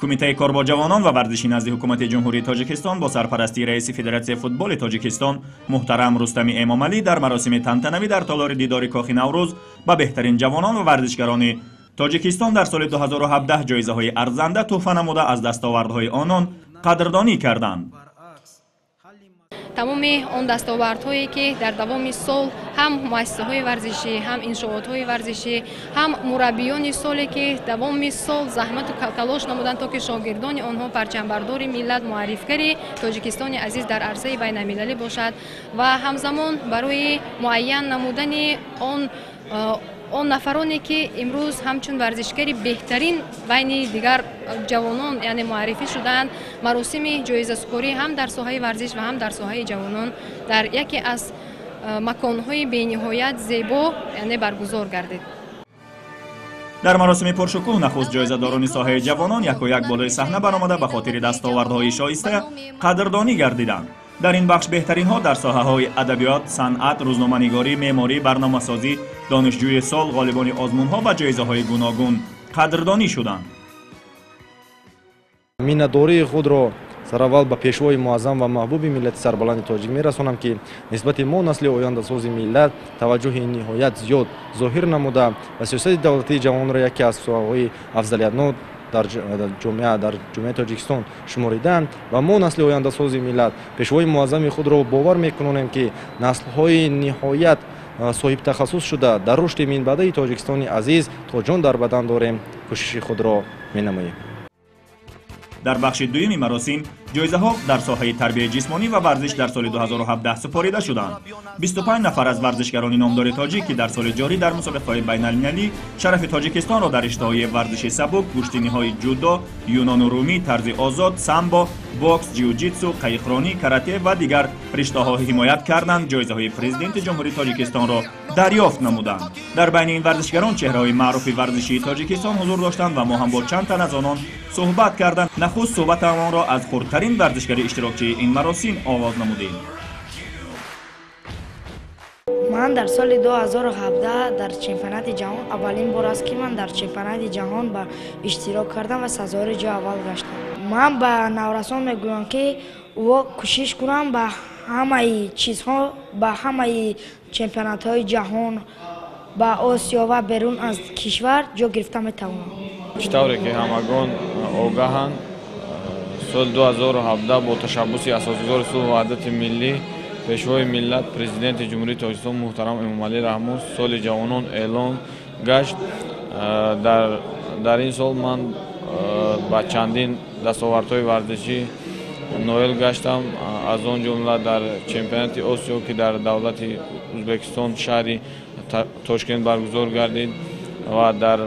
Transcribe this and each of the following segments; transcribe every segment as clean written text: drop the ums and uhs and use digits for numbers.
کمیته کار با جوانان و ورزشی نزد حکومت جمهوری تاجیکستان با سرپرستی رئیس فدراسیون فوتبال تاجیکستان محترم رستمی امامعلی در مراسم تنتنوی در تالار دیدار کاخ نوروز به بهترین جوانان و ورزشکاران تاجیکستان در سال 2017 جایزه‌های ارزنده تحفه نموده از دستاوردهای آنان قدردانی کردند. تمام آن دستاوردهایی که در دوام سال هم مؤسسه‌های ورزشی، هم انشاءات‌های ورزشی، هم مربیان سالی که دوام سال زحمت و تلاش نمودند تا که شاگردان آنها پرچمبردار ملت معرفی تاجیکستان عزیز در عرصه بین‌المللی باشد و همزمان برای معین نمودن آن نفرانی که امروز همچون ورزشکاری بهترین بین دیگر جوانان یعنی معرفی شدند، مراسم جایزه سپاری هم در ساحه ورزش و هم در ساحه جوانان در یکی از مکان‌های بی‌نهایت زیبا یعنی برگزار گردید. در مراسم پرشکوه نخست جایزه‌داران ساحه جوانان یک و یک بالای صحنه برآمده به خاطر دستاوردهای شایسته قدردانی گردیدند. در این بخش بهترین ها در ساحه های ادبیات، صنعت، روزنامه‌نگاری، معماری، برنامه‌سازی، دانشجوی سال، غالبان آزمون ها و جایزه های گوناگون قدردانی شدند. مینت‌داری خود را سراول به پیشوای معظم و محبوب ملت سربلند تاجیک می‌رسانم که نسبت ما نسل آینده‌ساز ملت توجه نهایت زیاد ظاهر نموده و سیاست دولتی جوان را یکی از ساحه‌های افضلیت‌نود در جامعه تاجیکستان شماریدند و ما نسل آینده‌ساز ملت پیشوای معظم خود را باور می‌کنیم که نسل‌های نهایت صاحب تخصص شده در رشد منبعی تاجیکستان عزیز تا جان در بدن داریم کوشش خود را می‌نماییم. در بخش دوم مراسم جایزه ها در ساحه تربیت جسمانی و ورزش در سال 2017 سپاریده شدند. 25 نفر از ورزشکاران نامدار تاجیک که در سال جاری در مسابقات بین‌المللی شرف تاجیکستان را در رشته‌های ورزش سبک، گشتینی‌های جودو، یونان و رومی، طرز آزاد، سامبو، بوکس، جیوجیتسو، قایقرانی، کاراته و دیگر رشته‌ها حمایت کردند. جایزه‌های پرزیدنت جمهوری تاجیکستان را دریافت نمودند. در بین این ورزشکاران چهره‌های معروف ورزشی تاجیکستان حضور داشتند و ما هم با چند تن از آنان صحبت کردند. نخست صحبتمان را از خردترین ورزشکار اشتراکچی این مراسم آغاز نمودیم. من در سال 2017 در چمپیونات جهان اولین بار است که من در چمپیونات جهان با اشتراک کردم و سزار جای اول گشتم. من به نورسان میگویم که او کوشش کنم به همه چیزها، به همه چمپیونات های جهان، به آسیا و بیرون از کشور جا گرفتن میتوانم. چطوری که همگان آگاهند، سال 2017 با تشبس اساسگزار صلح و وحدت ملی پیشوای ملت پرزیدنت جمهوری تاجیکستان محترم امامعلی رحمون سال جوانان اعلان گشت. در این سال من با چندین دستاوردهای ورزشی نایل گشتم، از آن جمله در چمپیونات آسیا که در دولت ازبکستان شهر تاشکند برگزار گردید و در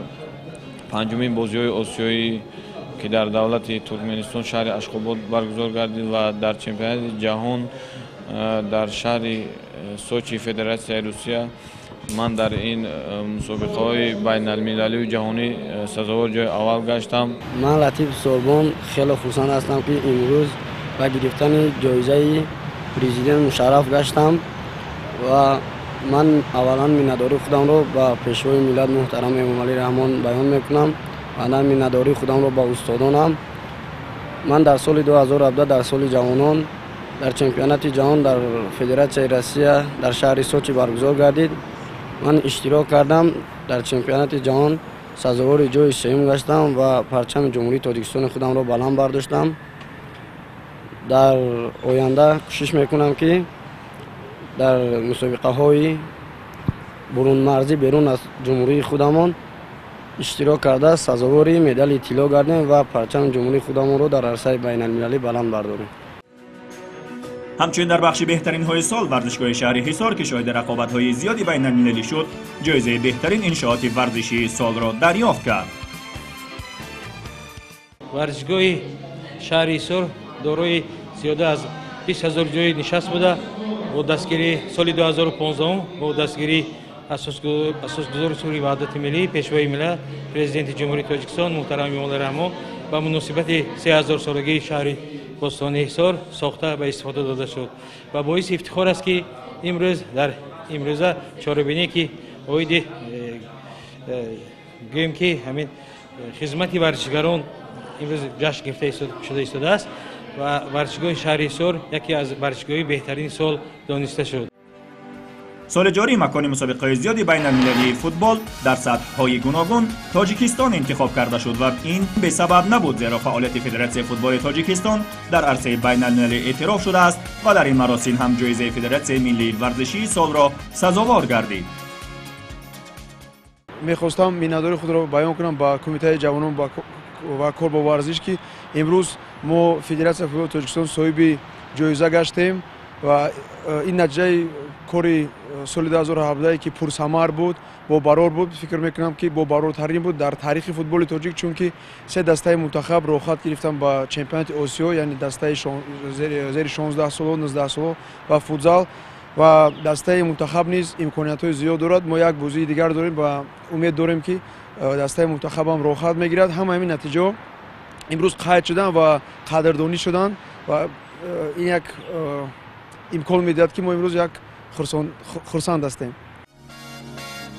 پنجمین بازی‌های آسیایی که در دولت ترکمنستان شهر اشخاباد برگزار گردید و در چمپیونات جهان در شهر سوچی فدراسیون روسیه من در این مسابقه‌های بین‌المللی و جهانی سزاوار جای اول گشتم. من لطیف سوربون خیلی خوشحال هستم که امروز با گرفتن جایزه پرزیدنت مشرف گشتم و من اولا مینت‌داری خودم را با پیشوای ملت محترم امامعلی رحمان بیان میکنم و بعدا مینت‌داری خودم را با استادانم. من در سال 2017 در سال جوانان در چمپیونات جهان در فدراسیون روسیه در شهر سوچی برگزار گردید. من اشتراک کردم در چمپیونات جهان، سزاوار جای سوم گشتم و پرچم جمهوری تاجیکستان خودم را بلند برداشتم. در آینده کوشش میکنم که در مسابقه های برون مرزی بیرون از جمهوری خودمان اشتراک کرده سزاوار مدال طلا گردیم و پرچم جمهوری خودمان را در عرصه بین‌المللی بلند برداریم. همچنین در بخش بهترین های سال ورزشگاه شهر حصار که شاهد رقابت های زیادی بین المللی شد جایزه بهترین انشاءات ورزشی سال را دریافت کرد. ورزشگاه شهر حصار دارای زیاده از 20,000 جای نشست بوده. با دستگیری سال 2015 با دستگیری اساسگزار صلح و وحدت ملی پیشوای ملت پرزیدنت جمهوری تاجیکستان محترم امامعلی رحمان با مناسبت 3000 سالگی شهر استانی حصار ساخته به استفاده داده شد و باعث افتخار است که امروز در امروزه چاره‌بینی که گویم که همین خدمت ورزشگران امروز جشن گرفته شده ایستاده است و ورزشگاه شهریسور یکی از ورزشگاه‌های بهترین سال دانسته شد. سال جاری مکان مسابقه زیادی بین المللی فوتبال در سطح‌های گوناگون تاجیکستان انتخاب کرده شد و این به سبب نبود، زیرا فعالیت فدراسیون فوتبال تاجیکستان در عرصه بین المللی اعتراف شده است و در این مراسم هم جایزه فدراسیون ملی ورزشی سال را سزاوار گردید. می‌خواستم میناداری خود را بیان کنم با کمیته جوانان و کار با ورزش که امروز ما فدراسیون فوتبال تاجیکستان صاحب جایزه گشتیم و این نتیجه کاری سال 2017 که پرثمر بود، با برار بود. فکر میکنم که با برارترین بود در تاریخ فوتبال تاجیک، چون که سه دسته منتخب رو خط گرفتن با چمپیونات آسیا، یعنی دسته زیر 16 سال 19 سال و فوتزال، و دسته منتخب نیز امکانیت‌های زیاد دارد. ما یک بازی دیگر داریم و امید داریم که دسته منتخب هم رو خط میگیرد. همه همین نتیجه امروز قید شدن و قدردانی شدن و این یک امکان میدهد که ما امروز یک خرسند هستیم.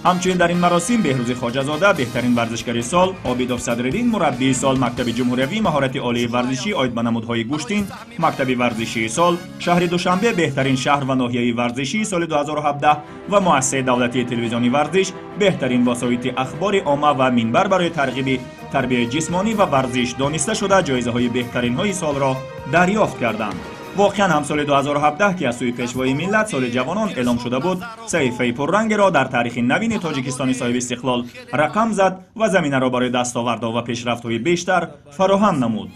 همچنین در این مراسم بهروز خواجه‌زاده بهترین ورزشکار سال، عابدالله صدرالدین مربی سال، مکتب جمهوری مهارت عالی ورزشی عاید به نمودهای گوشتین، مکتب ورزشی سال، شهر دوشنبه بهترین شهر و ناحیه ورزشی سال 2017 و مؤسسه دولتی تلویزیونی ورزش بهترین وسایط اخبار عامه و منبر برای ترغیب تربیت جسمانی و ورزش دانسته شده جایزه‌های بهترین های سال را دریافت کردند. واقعا هم سال 2017 که از سوی پیشوای ملت سال جوانان اعلام شده بود، صحیفه پررنگ را در تاریخ نوین تاجیکستان صاحب استقلال رقم زد و زمینه را برای دستاوردها و پیشرفت‌های بیشتر فراهم نمود.